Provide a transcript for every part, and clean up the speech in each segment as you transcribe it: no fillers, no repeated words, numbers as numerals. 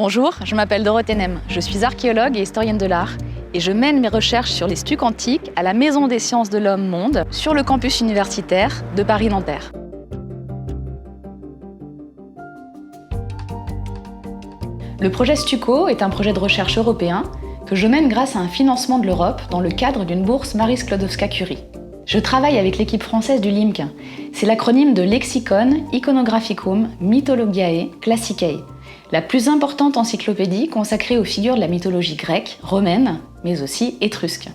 Bonjour, je m'appelle Dorothée Nem, je suis archéologue et historienne de l'art et je mène mes recherches sur les stucs antiques à la Maison des sciences de l'Homme Monde sur le campus universitaire de Paris-Nanterre. Le projet Stuco est un projet de recherche européen que je mène grâce à un financement de l'Europe dans le cadre d'une bourse Marie Skłodowska-Curie. Je travaille avec l'équipe française du LIMC. C'est l'acronyme de Lexicon Iconographicum Mythologiae Classicae, la plus importante encyclopédie consacrée aux figures de la mythologie grecque, romaine, mais aussi étrusque.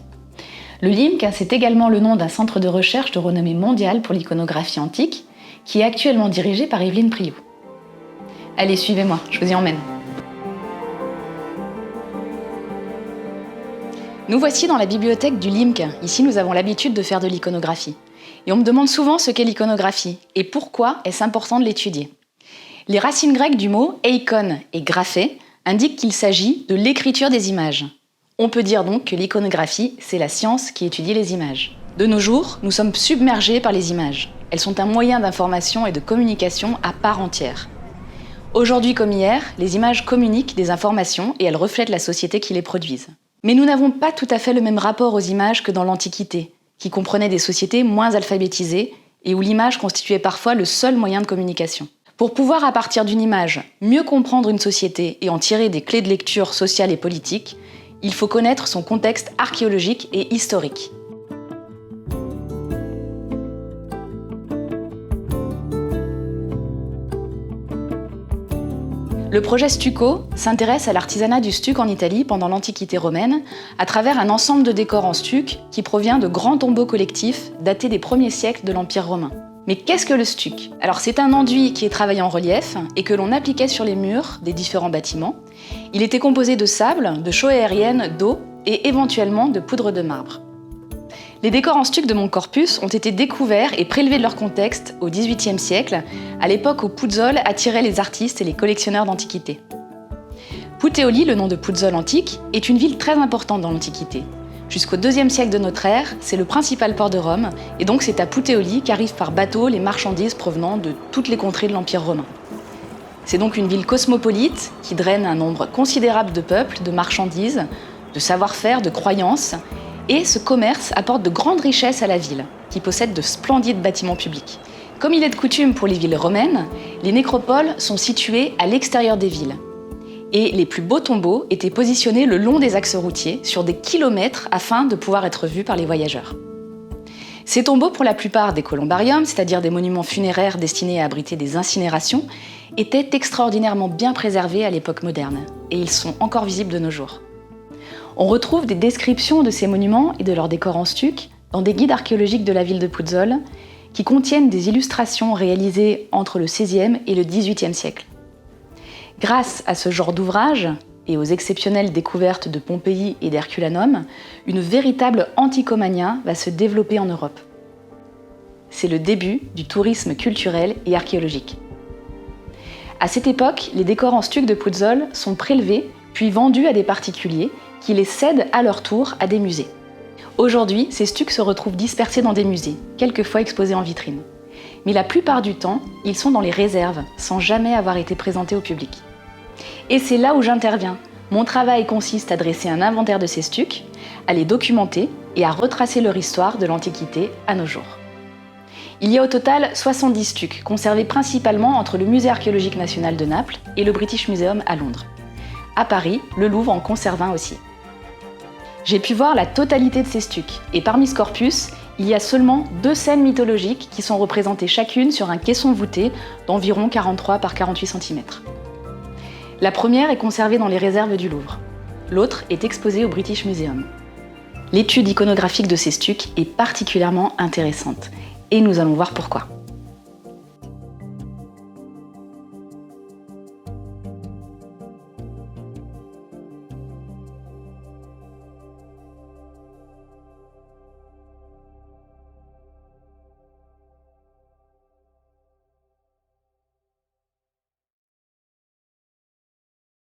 Le LIMC, c'est également le nom d'un centre de recherche de renommée mondiale pour l'iconographie antique, qui est actuellement dirigé par Evelyne Priou. Allez, suivez-moi, je vous y emmène. Nous voici dans la bibliothèque du LIMC. Ici, nous avons l'habitude de faire de l'iconographie. Et on me demande souvent ce qu'est l'iconographie et pourquoi est-ce important de l'étudier. Les racines grecques du mot eikon et graphé indiquent qu'il s'agit de l'écriture des images. On peut dire donc que l'iconographie, c'est la science qui étudie les images. De nos jours, nous sommes submergés par les images. Elles sont un moyen d'information et de communication à part entière. Aujourd'hui comme hier, les images communiquent des informations et elles reflètent la société qui les produise. Mais nous n'avons pas tout à fait le même rapport aux images que dans l'Antiquité, qui comprenait des sociétés moins alphabétisées et où l'image constituait parfois le seul moyen de communication. Pour pouvoir, à partir d'une image, mieux comprendre une société et en tirer des clés de lecture sociale et politique, il faut connaître son contexte archéologique et historique. Le projet Stuco s'intéresse à l'artisanat du stuc en Italie pendant l'Antiquité romaine à travers un ensemble de décors en stuc qui provient de grands tombeaux collectifs datés des premiers siècles de l'Empire romain. Mais qu'est-ce que le stuc? Alors c'est un enduit qui est travaillé en relief et que l'on appliquait sur les murs des différents bâtiments. Il était composé de sable, de chaux aérienne, d'eau et éventuellement de poudre de marbre. Les décors en stuc de mon corpus ont été découverts et prélevés de leur contexte au XVIIIe siècle, à l'époque où Puzzole attirait les artistes et les collectionneurs d'antiquités. Puteoli, le nom de Puzzole antique, est une ville très importante dans l'Antiquité. Jusqu'au IIe siècle de notre ère, c'est le principal port de Rome, et donc c'est à Puteoli qu'arrivent par bateau les marchandises provenant de toutes les contrées de l'Empire romain. C'est donc une ville cosmopolite qui draine un nombre considérable de peuples, de marchandises, de savoir-faire, de croyances, et ce commerce apporte de grandes richesses à la ville, qui possède de splendides bâtiments publics. Comme il est de coutume pour les villes romaines, les nécropoles sont situées à l'extérieur des villes. Et les plus beaux tombeaux étaient positionnés le long des axes routiers, sur des kilomètres, afin de pouvoir être vus par les voyageurs. Ces tombeaux, pour la plupart des columbariums, c'est-à-dire des monuments funéraires destinés à abriter des incinérations, étaient extraordinairement bien préservés à l'époque moderne, et ils sont encore visibles de nos jours. On retrouve des descriptions de ces monuments et de leurs décors en stuc dans des guides archéologiques de la ville de Puzzole, qui contiennent des illustrations réalisées entre le XVIe et le XVIIIe siècle. Grâce à ce genre d'ouvrage et aux exceptionnelles découvertes de Pompéi et d'Herculanum, une véritable anticomania va se développer en Europe. C'est le début du tourisme culturel et archéologique. À cette époque, les décors en stuc de Puzzole sont prélevés puis vendus à des particuliers qui les cèdent à leur tour à des musées. Aujourd'hui, ces stucs se retrouvent dispersés dans des musées, quelquefois exposés en vitrine. Mais la plupart du temps, ils sont dans les réserves, sans jamais avoir été présentés au public. Et c'est là où j'interviens. Mon travail consiste à dresser un inventaire de ces stucs, à les documenter et à retracer leur histoire de l'Antiquité à nos jours. Il y a au total 70 stucs, conservés principalement entre le Musée archéologique national de Naples et le British Museum à Londres. À Paris, le Louvre en conserve un aussi. J'ai pu voir la totalité de ces stucs, et parmi ce corpus, il y a seulement 2 scènes mythologiques qui sont représentées chacune sur un caisson voûté d'environ 43 par 48 cm. La première est conservée dans les réserves du Louvre. L'autre est exposée au British Museum. L'étude iconographique de ces stucs est particulièrement intéressante, et nous allons voir pourquoi.